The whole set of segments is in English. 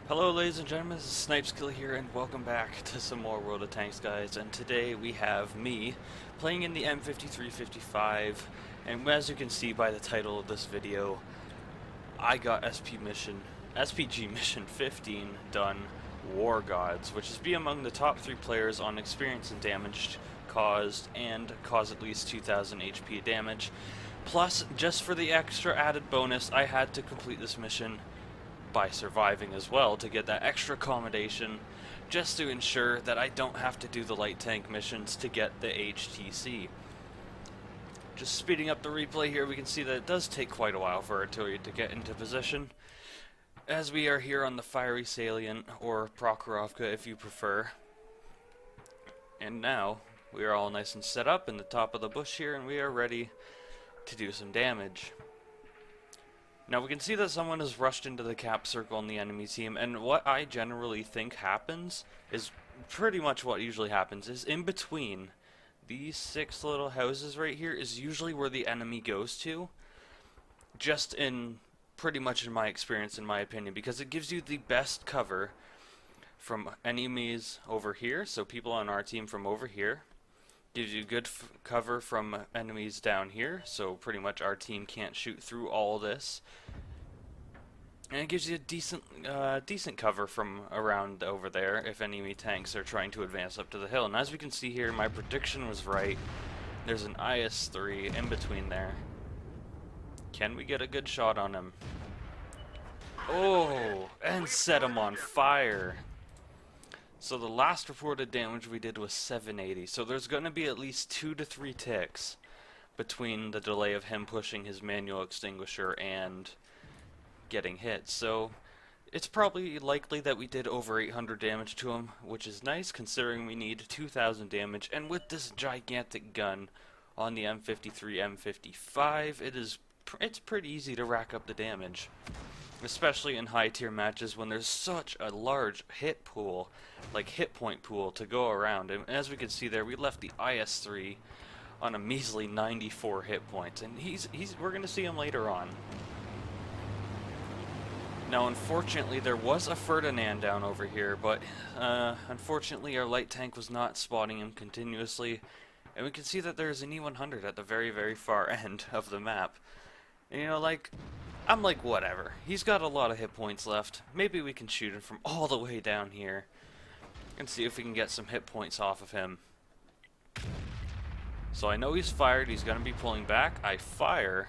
Hello ladies and gentlemen, this is Snipeskill here and welcome back to some more World of Tanks, guys. And today we have me playing in the M5355, and as you can see by the title of this video, I got SPG-15 done, War Gods, which is be among the top 3 players on experience and damage caused, and cause at least 2000 HP damage. Plus, just for the extra added bonus, I had to complete this mission by surviving as well to get that extra accommodation, just to ensure that I don't have to do the light tank missions to get the HTC. Just speeding up the replay here, we can see that it does take quite a while for artillery to get into position, as we are here on the fiery salient, or Prokhorovka if you prefer. And now we are all nice and set up in the top of the bush here, and we are ready to do some damage. Now we can see that someone has rushed into the cap circle on the enemy team, and what I generally think happens is pretty much what usually happens is in between these 6 little houses right here is usually where the enemy goes to, just in pretty much in my experience, in my opinion, because it gives you the best cover from enemies over here, so people on our team from over here. Gives you good cover from enemies down here, so pretty much our team can't shoot through all this. And it gives you a decent cover from around over there if enemy tanks are trying to advance up to the hill. And as we can see here, my prediction was right. There's an IS-3 in between there. Can we get a good shot on him? Oh, and set him on fire. So the last reported damage we did was 780, so there's going to be at least 2 to 3 ticks between the delay of him pushing his manual extinguisher and getting hit. So it's probably likely that we did over 800 damage to him, which is nice considering we need 2000 damage, and with this gigantic gun on the M53, M55, it's pretty easy to rack up the damage. Especially in high tier matches when there's such a large hit pool, like hit point pool, to go around. And as we can see there, we left the IS-3 on a measly 94 hit points, and we're gonna see him later on. Now unfortunately there was a Ferdinand down over here, but unfortunately our light tank was not spotting him continuously, and we can see that there's an E100 at the very, very far end of the map. And you know, I'm like, whatever. He's got a lot of hit points left. Maybe we can shoot him from all the way down here and see if we can get some hit points off of him. So I know he's fired. He's going to be pulling back. I fire.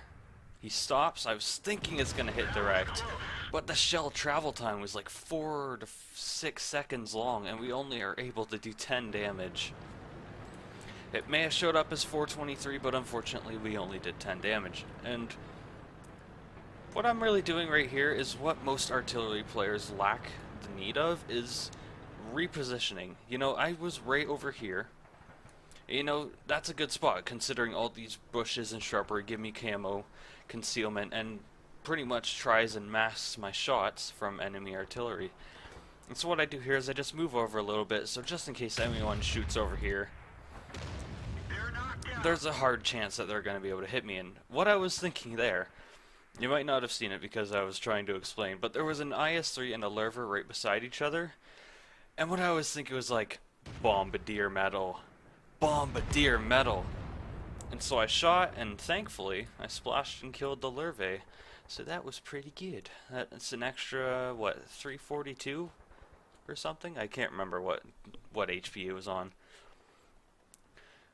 He stops. I was thinking it's going to hit direct, but the shell travel time was like 4 to 6 seconds long, and we only are able to do 10 damage. It may have showed up as 423, but unfortunately we only did 10 damage. And what I'm really doing right here is what most artillery players lack the need of, is repositioning. You know, I was right over here. You know, that's a good spot considering all these bushes and shrubbery give me camo, concealment, and pretty much tries and masks my shots from enemy artillery. And so what I do here is I just move over a little bit, so just in case anyone shoots over here, there's a hard chance that they're going to be able to hit me. And what I was thinking there, you might not have seen it because I was trying to explain, but there was an IS-3 and a Lurver right beside each other, and what I was thinking was like, bombardier metal, bombardier metal. And so I shot, and thankfully I splashed and killed the Lurve, so that was pretty good. That's an extra, what, 342 or something? I can't remember what HP it was on.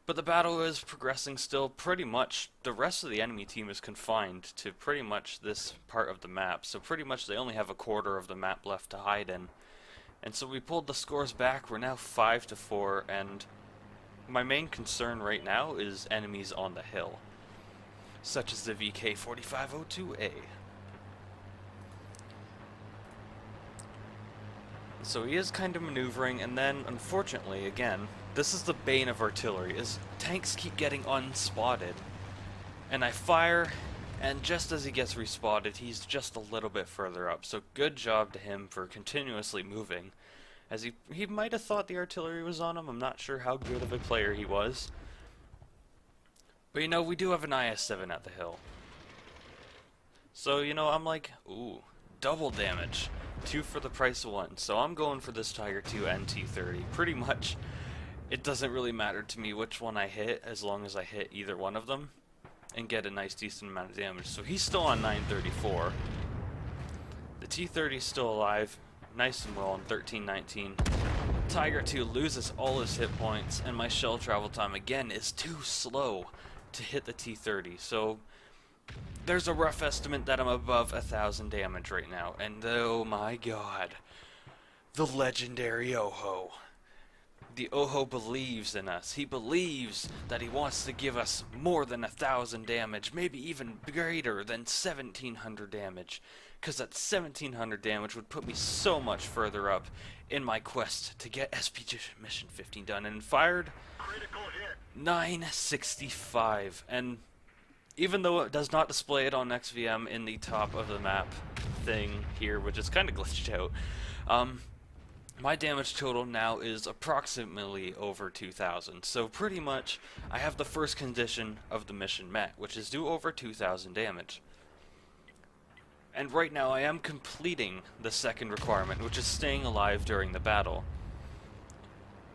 But the battle is progressing still. Pretty much the rest of the enemy team is confined to pretty much this part of the map, so pretty much they only have a quarter of the map left to hide in. And so we pulled the scores back. We're now 5 to 4, and my main concern right now is enemies on the hill, such as the VK4502A. So he is kind of maneuvering, and then, unfortunately, again, this is the bane of artillery, is tanks keep getting unspotted. And I fire, and just as he gets respotted, he's just a little bit further up. So good job to him for continuously moving. As he might have thought the artillery was on him. I'm not sure how good of a player he was. But you know, we do have an IS-7 at the hill. So, you know, I'm like, ooh, double damage. 2 for the price of 1. So I'm going for this Tiger 2 and T-30. Pretty much, it doesn't really matter to me which one I hit, as long as I hit either one of them and get a nice decent amount of damage. So he's still on 934. The T-30 is still alive, nice and well on 1319. Tiger 2 loses all his hit points, and my shell travel time again is too slow to hit the T-30. So there's a rough estimate that I'm above 1,000 damage right now, and oh my god, the legendary Oho. The Oho believes in us. He believes that he wants to give us more than 1,000 damage, maybe even greater than 1,700 damage, because that 1,700 damage would put me so much further up in my quest to get SPG-15 done, and fired 965, and even though it does not display it on XVM in the top of the map thing here, which is kind of glitched out, my damage total now is approximately over 2,000. So pretty much, I have the first condition of the mission met, which is do over 2,000 damage. And right now I am completing the second requirement, which is staying alive during the battle.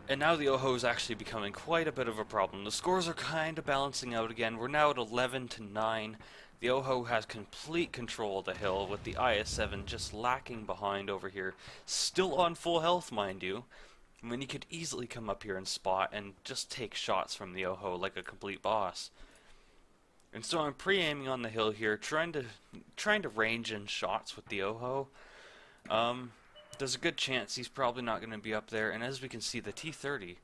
And now the Oho is actually becoming quite a bit of a problem. The scores are kind of balancing out again. We're now at 11-9. The Oho has complete control of the hill, with the IS-7 just lacking behind over here. Still on full health, mind you. I mean, he could easily come up here and spot and just take shots from the Oho like a complete boss. And so I'm pre-aiming on the hill here, trying to range in shots with the Oho. There's a good chance he's probably not going to be up there, and as we can see, the T-30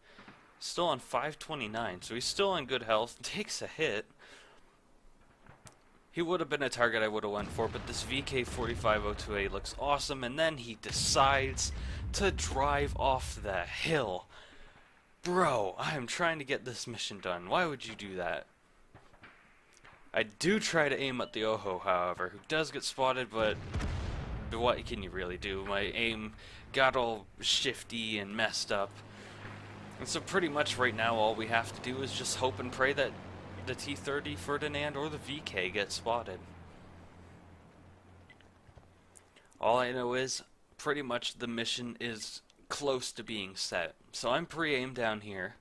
still on 529, so he's still in good health, takes a hit. He would have been a target I would have went for, but this VK-4502A looks awesome, and then he decides to drive off the hill. Bro, I am trying to get this mission done. Why would you do that? I do try to aim at the Oho, however, who does get spotted, but what can you really do? My aim got all shifty and messed up. And so pretty much right now all we have to do is just hope and pray that the T-30 Ferdinand or the VK get spotted. All I know is pretty much the mission is close to being set. So I'm pre-aimed down here,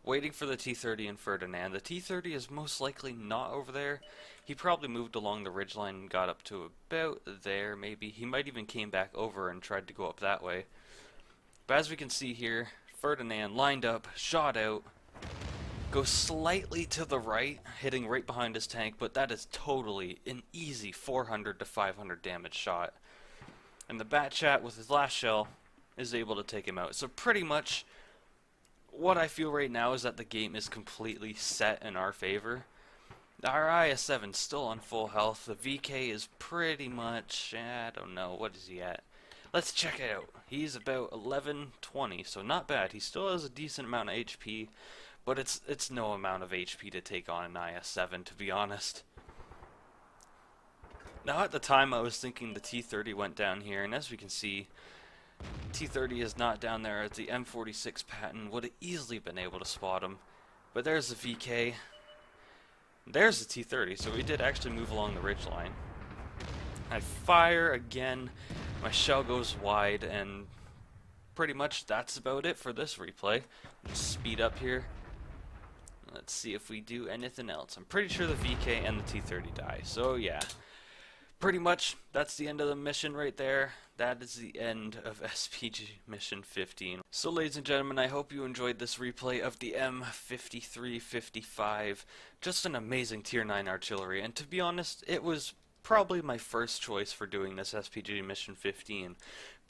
waiting for the T-30 and Ferdinand. The T-30 is most likely not over there. He probably moved along the ridgeline and got up to about there, maybe. He might even came back over and tried to go up that way. But as we can see here, Ferdinand lined up, shot out, goes slightly to the right, hitting right behind his tank, but that is totally an easy 400 to 500 damage shot. And the Batchat with his last shell is able to take him out. So pretty much what I feel right now is that the game is completely set in our favor. Our IS-7 is still on full health. The VK is pretty much, I don't know, what is he at? Let's check it out. He's about 1120, so not bad. He still has a decent amount of HP, but it's no amount of HP to take on an IS-7, to be honest. Now at the time I was thinking the T-30 went down here, and as we can see, T-30 is not down there, as the M46 Patton would have easily been able to spot him. But there's the VK. There's the T-30, so we did actually move along the ridgeline. I fire again, my shell goes wide, and pretty much that's about it for this replay. Just speed up here. Let's see if we do anything else. I'm pretty sure the VK and the T-30 die, so yeah. Pretty much, that's the end of the mission right there. That is the end of SPG Mission 15. So ladies and gentlemen, I hope you enjoyed this replay of the M5355. Just an amazing Tier 9 artillery, and to be honest, it was probably my first choice for doing this SPG Mission 15.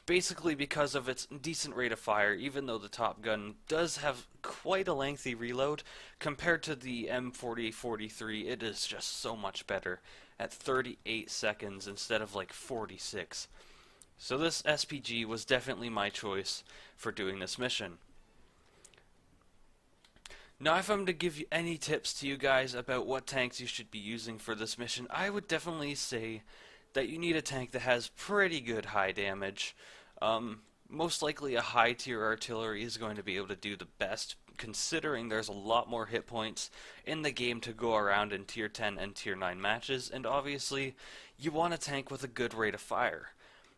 Basically because of its decent rate of fire, even though the Top Gun does have quite a lengthy reload. Compared to the M4043, it is just so much better at 38 seconds instead of like 46. So this SPG was definitely my choice for doing this mission. Now, if I'm to give you any tips to you guys about what tanks you should be using for this mission, I would definitely say that you need a tank that has pretty good high damage. Most likely a high tier artillery is going to be able to do the best, considering there's a lot more hit points in the game to go around in tier 10 and tier 9 matches, and obviously you want a tank with a good rate of fire.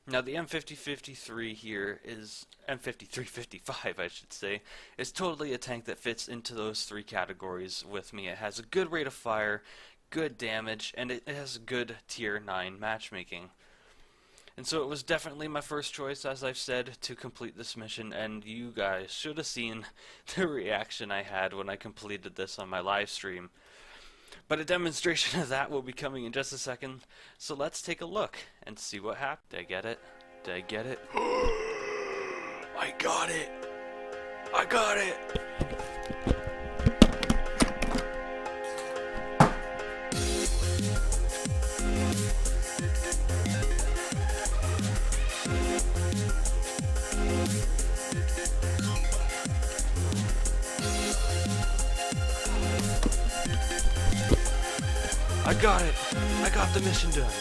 Now the M5053 here is, M5355 I should say, is totally a tank that fits into those three categories with me. It has a good rate of fire, good damage, and it has good tier 9 matchmaking. And so it was definitely my first choice, as I've said, to complete this mission, and you guys should have seen the reaction I had when I completed this on my live stream. But a demonstration of that will be coming in just a second, so let's take a look and see what happened. Did I get it? Did I get it? I got it! I got it! I got it! I got the mission done!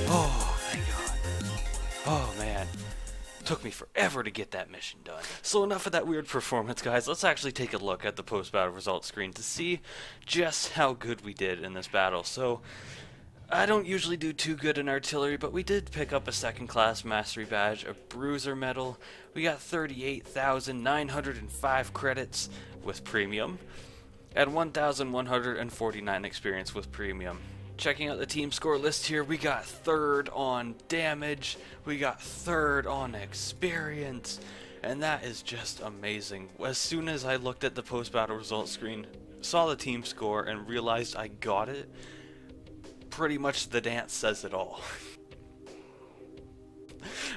Oh, thank God. Oh, man. Took me forever to get that mission done. So enough of that weird performance, guys. Let's actually take a look at the post-battle results screen to see just how good we did in this battle. So, I don't usually do too good in artillery, but we did pick up a second-class mastery badge, a bruiser medal. We got 38,905 credits with premium, and 1,149 experience with premium. Checking out the team score list here, we got 3rd on damage, we got 3rd on experience, and that is just amazing. As soon as I looked at the post-battle results screen, saw the team score, and realized I got it, pretty much the dance says it all.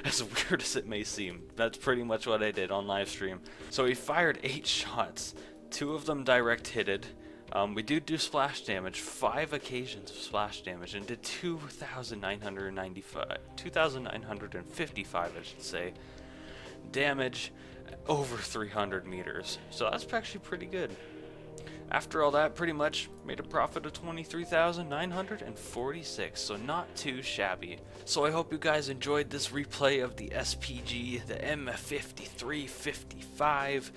As weird as it may seem, that's pretty much what I did on live stream. So we fired 8 shots. 2 of them direct hitted. We do splash damage, 5 occasions of splash damage, and did 2,955, I should say, damage over 300 meters. So that's actually pretty good. After all that, pretty much made a profit of 23,946, so not too shabby. So I hope you guys enjoyed this replay of the SPG, the M5355.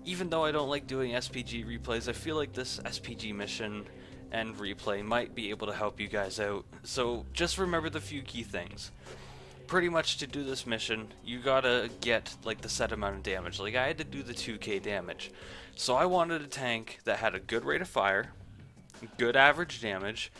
Even though I don't like doing SPG replays, I feel like this SPG mission and replay might be able to help you guys out. So just remember the few key things. Pretty much to do this mission, you gotta get like the set amount of damage. Like I had to do the 2k damage. So I wanted a tank that had a good rate of fire, good average damage,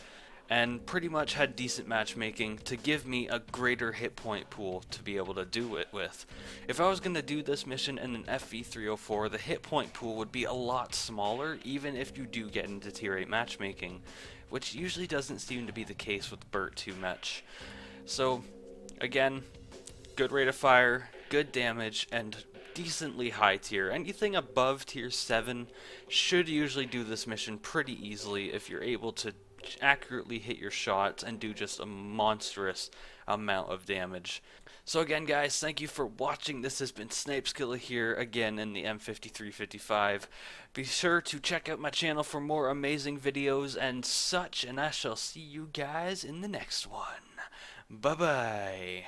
and pretty much had decent matchmaking to give me a greater hit point pool to be able to do it with. If I was going to do this mission in an FV304, the hit point pool would be a lot smaller, even if you do get into tier 8 matchmaking, which usually doesn't seem to be the case with Burt too much. So, again, good rate of fire, good damage, and decently high tier. Anything above tier 7 should usually do this mission pretty easily if you're able to accurately hit your shots and do just a monstrous amount of damage. So again, guys, thank you for watching. This has been Snipeskiller here again in the M5355. Be sure to check out my channel for more amazing videos and such, and I shall see you guys in the next one. Bye bye.